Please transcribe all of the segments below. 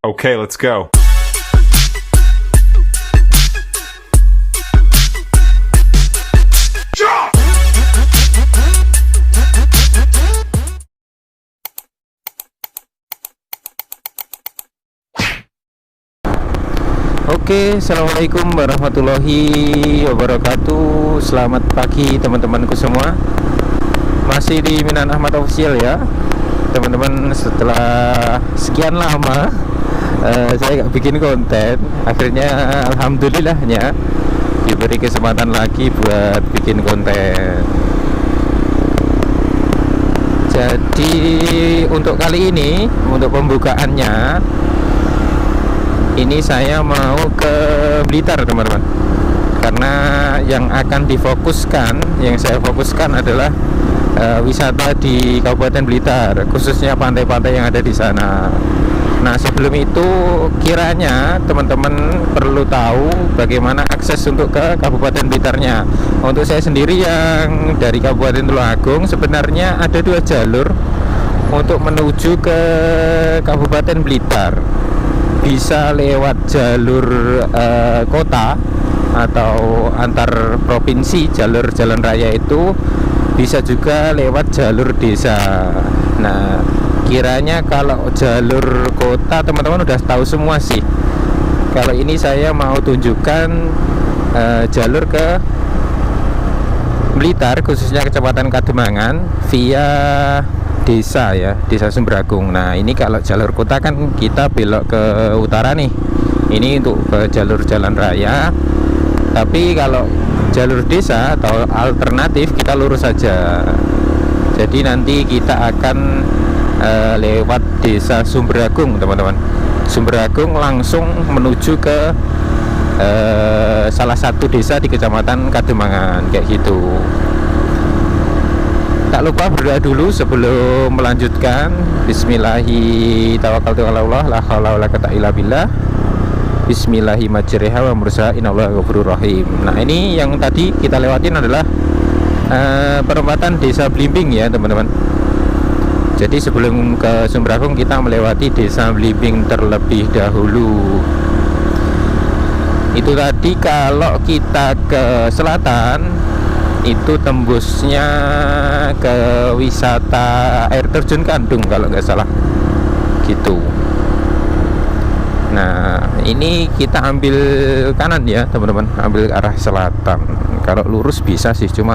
Okay, let's go. Oke, assalamualaikum warahmatullahi wabarakatuh. Selamat pagi teman-temanku semua. Masih di Minan Ahmad Official ya, teman-teman. Setelah sekian lama saya gak bikin konten, akhirnya alhamdulillahnya diberi kesempatan lagi buat bikin konten. Jadi untuk kali ini, untuk pembukaannya, ini saya mau ke Blitar teman-teman, karena yang akan difokuskan, yang saya fokuskan adalah wisata di Kabupaten Blitar, khususnya pantai-pantai yang ada di sana. Nah, sebelum itu kiranya teman-teman perlu tahu bagaimana akses untuk ke Kabupaten Blitarnya. Untuk saya sendiri yang dari Kabupaten Tulungagung, sebenarnya ada 2 jalur untuk menuju ke Kabupaten Blitar. Bisa lewat jalur kota atau antar provinsi, jalur jalan raya itu, bisa juga lewat jalur desa. Nah, kiranya kalau jalur kota teman-teman udah tahu semua sih. Kalau ini saya mau tunjukkan jalur ke Blitar, khususnya Kecamatan Kademangan via desa ya, Desa Sumberagung. Nah, ini kalau jalur kota kan kita belok ke utara nih. Ini untuk ke jalur jalan raya. Tapi kalau jalur desa atau alternatif kita lurus saja. Jadi nanti kita akan lewat Desa Sumberagung, teman-teman. Sumberagung langsung menuju ke salah satu desa di Kecamatan Kademangan kayak gitu. Tak lupa berdoa dulu sebelum melanjutkan. Bismillahi tawakkaltu 'alallah, la haula wala quwwata illa billah. Bismillahi majriha wa mursaha, innallaha ghafurur rahim. Nah, ini yang tadi kita lewatin adalah perempatan Desa Blimbing ya, teman-teman. Jadi sebelum ke Sumberagung kita melewati Desa Blimbing terlebih dahulu. Itu tadi kalau kita ke selatan itu tembusnya ke wisata air terjun Kandung kalau nggak salah gitu. Nah, ini kita ambil kanan ya teman-teman, ambil ke arah selatan. Kalau lurus bisa sih, cuma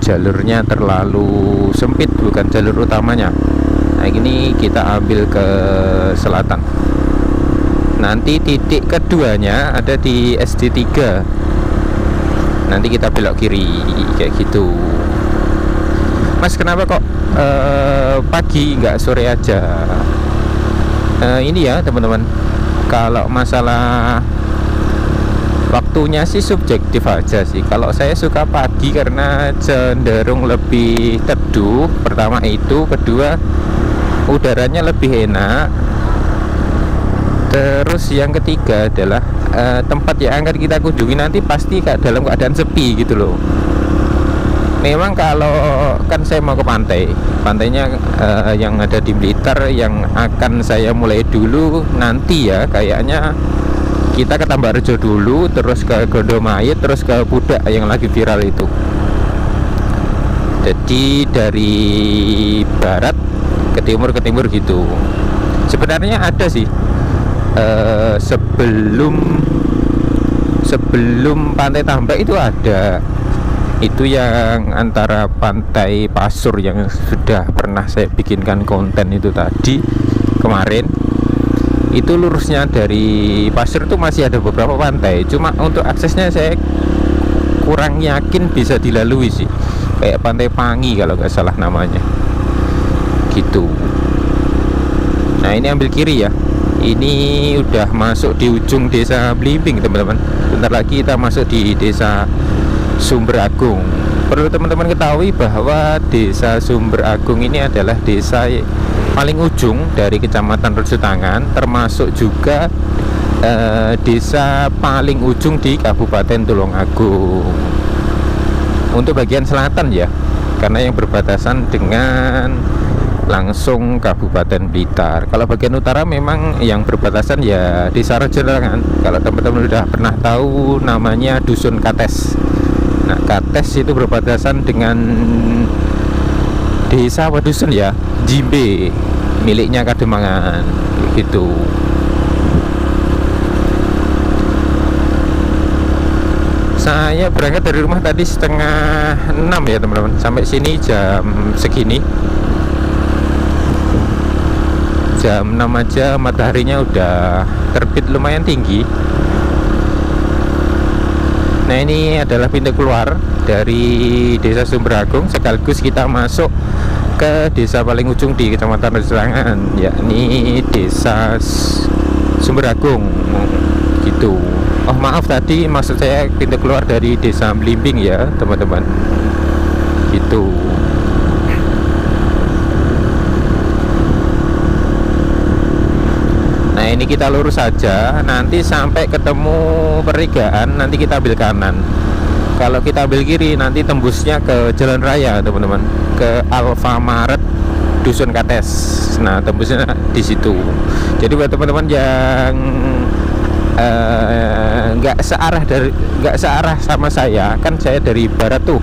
jalurnya terlalu sempit, bukan jalur utamanya. Nah, ini kita ambil ke selatan. Nanti titik keduanya ada di SD 3. Nanti kita belok kiri kayak gitu. Mas, kenapa kok pagi nggak sore aja? Ini ya teman-teman, kalau masalah waktunya sih subjektif aja sih. Kalau saya suka pagi karena cenderung lebih teduh, pertama itu, kedua udaranya lebih enak. Terus yang ketiga adalah tempat yang akan kita kunjungi nanti pasti dalam keadaan sepi gitu loh. Memang kalau kan saya mau ke pantainya yang ada di Blitar, yang akan saya mulai dulu nanti ya, kayaknya kita ke Tambarjo dulu, terus ke Gondomayit, terus ke Pudak yang lagi viral itu. Jadi dari barat ke timur gitu. Sebenarnya ada sih sebelum Pantai Tambak itu ada. Itu yang antara Pantai Pasur yang sudah pernah saya bikinkan konten itu tadi kemarin. Itu lurusnya dari Pasur itu masih ada beberapa pantai, cuma untuk aksesnya saya kurang yakin bisa dilalui sih. Kayak Pantai Pangi kalau nggak salah namanya gitu. Nah, ini ambil kiri ya. Ini udah masuk di ujung Desa Blimbing teman-teman. Bentar lagi kita masuk di Desa Sumberagung. Perlu teman-teman ketahui bahwa Desa Sumberagung ini adalah desa paling ujung dari Kecamatan Rejotangan, termasuk juga desa paling ujung di Kabupaten Tulungagung. Untuk bagian selatan ya, karena yang berbatasan dengan langsung Kabupaten Blitar. Kalau bagian utara memang yang berbatasan ya Desa Rejolangan. Kalau teman-teman sudah pernah tahu namanya Dusun Kates. Nah, Kates itu berbatasan dengan desa apa dusun ya? Jimbe, miliknya Kademangan gitu. Saya berangkat dari rumah tadi 5:30 ya teman-teman. Sampai sini jam segini, jam 6 aja mataharinya udah terbit lumayan tinggi. Nah, ini adalah pintu keluar dari Desa Sumberagung, sekaligus kita masuk ke desa paling ujung di Kecamatan Rejolangan, yakni Desa Sumberagung gitu. Oh maaf, tadi maksud saya pintu keluar dari Desa Blimbing ya teman-teman gitu. Nah, ini kita lurus saja, nanti sampai ketemu pertigaan nanti kita ambil kanan. Kalau kita ambil kiri nanti tembusnya ke jalan raya teman-teman, ke Alfamaret Dusun Kates. Nah, tembusnya di situ. Jadi buat teman-teman yang nggak searah sama saya, kan saya dari barat tuh,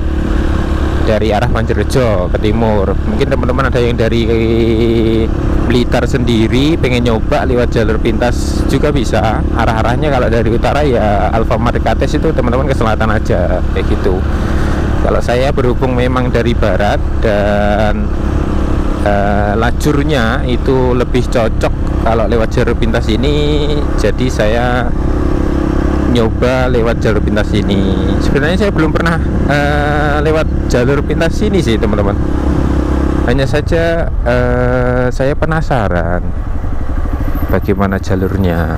dari arah Manjerjo ke timur. Mungkin teman-teman ada yang dari Blitar sendiri pengen nyoba lewat jalur pintas juga bisa. Arah-arahnya kalau dari utara ya Alfamart Kates itu teman-teman ke selatan aja kayak gitu. Kalau saya berhubung memang dari barat dan lajurnya itu lebih cocok kalau lewat jalur pintas ini, jadi saya nyoba lewat jalur pintas ini. Sebenarnya saya belum pernah lewat jalur pintas ini sih teman-teman. Hanya saja saya penasaran bagaimana jalurnya.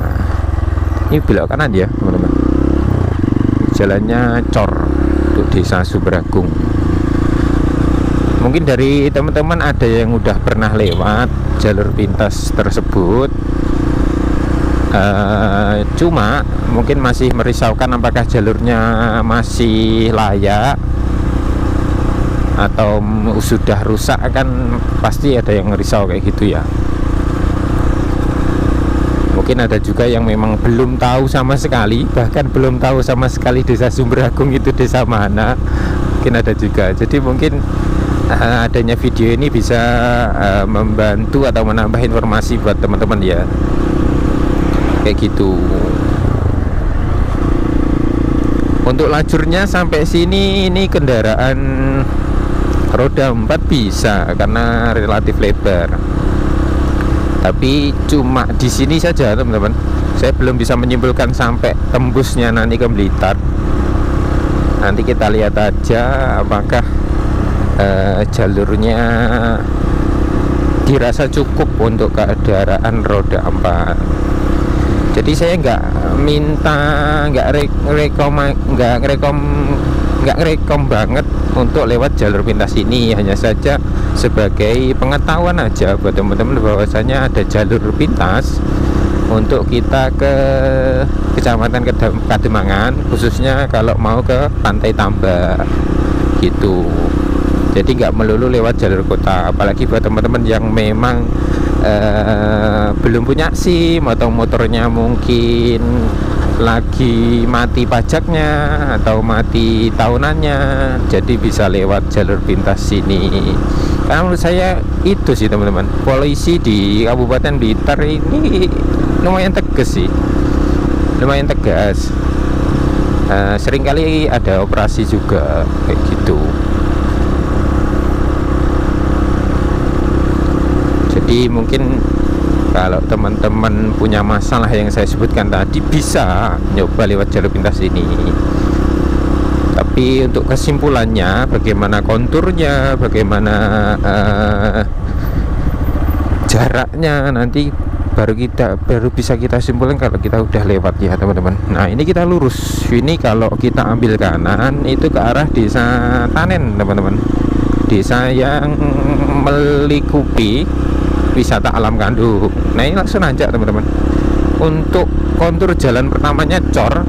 Ini belok kanan ya teman-teman. Jalannya cor untuk Desa Sumberagung. Mungkin dari teman-teman ada yang udah pernah lewat jalur pintas tersebut, cuma mungkin masih merisaukan apakah jalurnya masih layak atau sudah rusak, kan pasti ada yang risau kayak gitu ya. Mungkin ada juga yang memang belum tahu sama sekali, bahkan belum tahu sama sekali Desa Sumberagung itu desa mana. Mungkin ada juga. Jadi mungkin adanya video ini bisa membantu atau menambah informasi buat teman-teman ya, kayak gitu. Untuk lajurnya sampai sini ini kendaraan roda 4 bisa karena relatif lebar, tapi cuma di sini saja teman-teman. Saya belum bisa menyimpulkan sampai tembusnya nanti ke Blitar. Nanti kita lihat aja apakah jalurnya dirasa cukup untuk kendaraan roda 4. Jadi saya nggak rekom banget untuk lewat jalur pintas ini. Hanya saja sebagai pengetahuan aja buat teman-teman bahwasanya ada jalur pintas untuk kita ke Kecamatan Kademangan, khususnya kalau mau ke Pantai Tambak gitu. Jadi nggak melulu lewat jalur kota. Apalagi buat teman-teman yang memang belum punya SIM atau motornya mungkin lagi mati pajaknya atau mati tahunannya, jadi bisa lewat jalur pintas sini. Karena menurut saya itu sih teman-teman, polisi di Kabupaten Blitar ini lumayan tegas sih, lumayan tegas. Seringkali ada operasi juga kayak gitu. Jadi mungkin kalau teman-teman punya masalah yang saya sebutkan tadi, bisa nyoba lewat jalur pintas ini. Tapi untuk kesimpulannya, bagaimana konturnya, bagaimana jaraknya, nanti baru bisa kita simpulkan kalau kita udah lewat ya teman-teman. Nah, ini kita lurus. Ini kalau kita ambil kanan itu ke arah Desa Tanen teman-teman. Desa yang melikupi wisata alam Kandung. Nah, ini langsung nanjak teman-teman. Untuk kontur jalan pertamanya cor,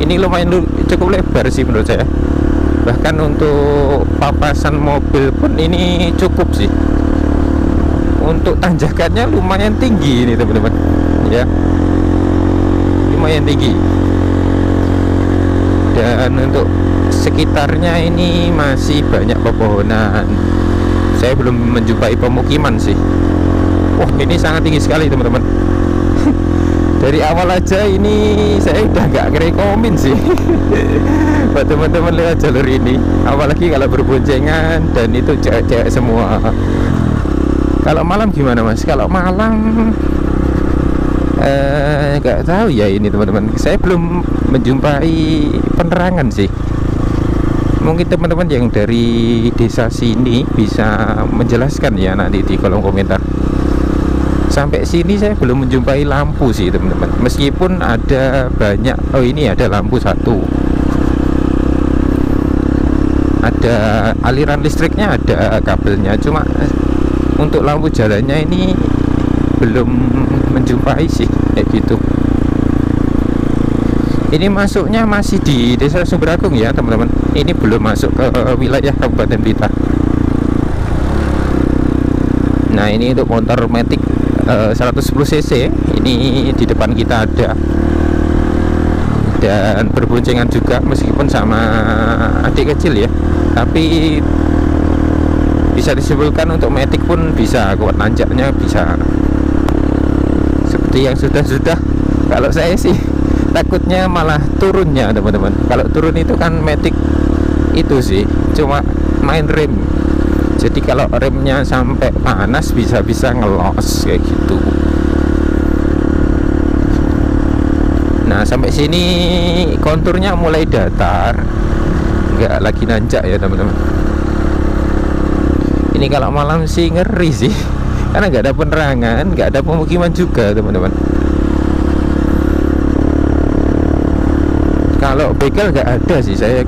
ini lumayan cukup lebar sih menurut saya. Bahkan untuk papasan mobil pun ini cukup sih. untuk tanjakannya lumayan tinggi ini teman-teman ya, lumayan tinggi. Dan untuk sekitarnya ini masih banyak pepohonan. Saya belum menjumpai pemukiman sih. Wah, ini sangat tinggi sekali teman-teman. Dari awal aja ini saya udah nggak ngerekomen sih buat teman-teman lewat jalur ini, apalagi kalau berboncengan dan itu cewek-cewek semua. Kalau malam gimana mas? Kalau malam nggak tahu ya ini teman-teman, saya belum menjumpai penerangan sih. Mungkin teman-teman yang dari desa sini bisa menjelaskan ya nanti di kolom komentar. Sampai sini saya belum menjumpai lampu sih teman-teman, meskipun ada banyak. Oh, ini ada lampu satu, ada aliran listriknya, ada kabelnya, cuma untuk lampu jalannya ini belum menjumpai sih kayak gitu. Ini masuknya masih di Desa Sumber Agung ya teman-teman, ini belum masuk ke wilayah Kabupaten Blitar. Nah, ini untuk motor Matic 110 cc ini di depan kita ada, dan berboncengan juga meskipun sama adik kecil ya, tapi bisa disimpulkan untuk Matic pun bisa kuat nanjaknya, bisa seperti yang sudah-sudah. Kalau saya sih takutnya malah turunnya teman-teman. Kalau turun itu kan Matic itu sih cuma main rem, jadi kalau remnya sampai panas bisa-bisa ngelos kayak gitu. Nah, sampai sini konturnya mulai datar, nggak lagi nanjak ya teman-teman. Ini kalau malam sih ngeri sih, karena nggak ada penerangan, nggak ada pemukiman juga teman-teman. Kalau begal nggak ada sih saya